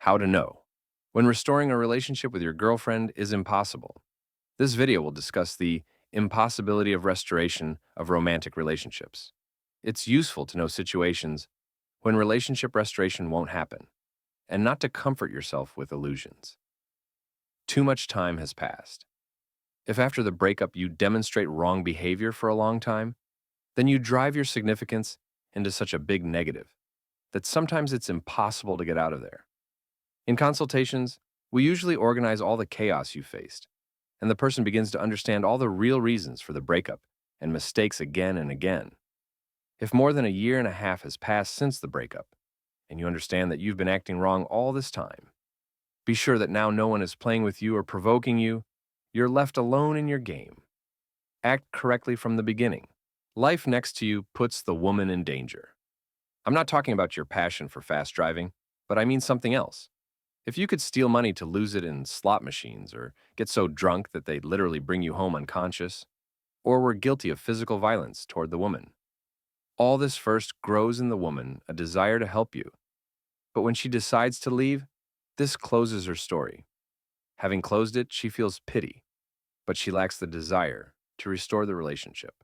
How to know when restoring a relationship with your girlfriend is impossible. This video will discuss the impossibility of restoration of romantic relationships. It's useful to know situations when relationship restoration won't happen, and not to comfort yourself with illusions. Too much time has passed. If after the breakup you demonstrate wrong behavior for a long time, then you drive your significance into such a big negative that sometimes it's impossible to get out of there. In consultations, we usually organize all the chaos you faced, and the person begins to understand all the real reasons for the breakup and mistakes again and again. If more than a year and a half has passed since the breakup, and you understand that you've been acting wrong all this time, be sure that now no one is playing with you or provoking you. You're left alone in your game. Act correctly from the beginning. Life next to you puts the woman in danger. I'm not talking about your passion for fast driving, but I mean something else. If you could steal money to lose it in slot machines, or get so drunk that they literally bring you home unconscious, or were guilty of physical violence toward the woman, all this first grows in the woman a desire to help you. But when she decides to leave, this closes her story. Having closed it, she feels pity, but she lacks the desire to restore the relationship.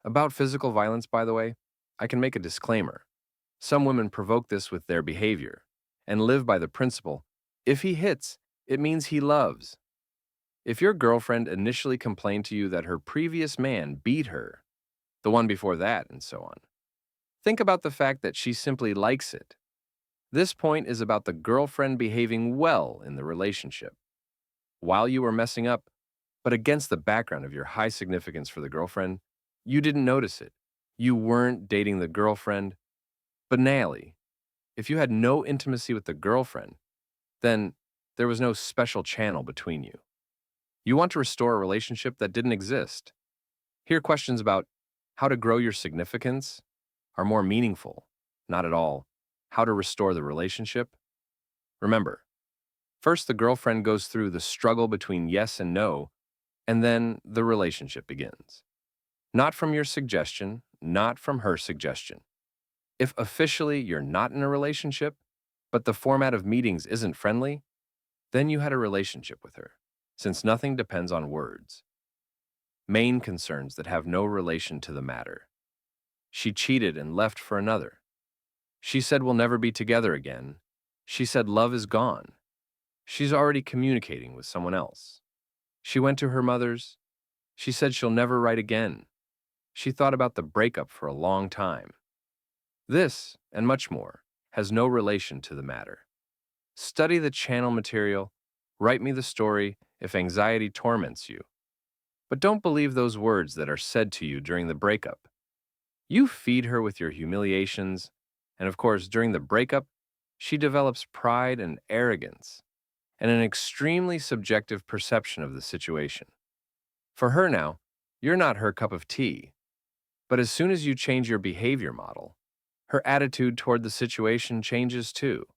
About physical violence, by the way, I can make a disclaimer. Some women provoke this with their behavior and live by the principle, if he hits, it means he loves. If your girlfriend initially complained to you that her previous man beat her, the one before that, and so on, think about the fact that she simply likes it. This point is about the girlfriend behaving well in the relationship. While you were messing up, but against the background of your high significance for the girlfriend, you didn't notice it. You weren't dating the girlfriend. Banally, if you had no intimacy with the girlfriend, then there was no special channel between you. You want to restore a relationship that didn't exist. Here, questions about how to grow your significance are more meaningful, not at all how to restore the relationship. Remember, first the girlfriend goes through the struggle between yes and no, and then the relationship begins. Not from your suggestion, not from her suggestion. If officially you're not in a relationship, but the format of meetings isn't friendly, then you had a relationship with her, since nothing depends on words. Main concerns that have no relation to the matter. She cheated and left for another. She said we'll never be together again. She said love is gone. She's already communicating with someone else. She went to her mother's. She said she'll never write again. She thought about the breakup for a long time. This, and much more, has no relation to the matter. Study the channel material. Write me the story if anxiety torments you. But don't believe those words that are said to you during the breakup. You feed her with your humiliations, and of course, during the breakup, she develops pride and arrogance, and an extremely subjective perception of the situation. For her now, you're not her cup of tea. But as soon as you change your behavior model, her attitude toward the situation changes too.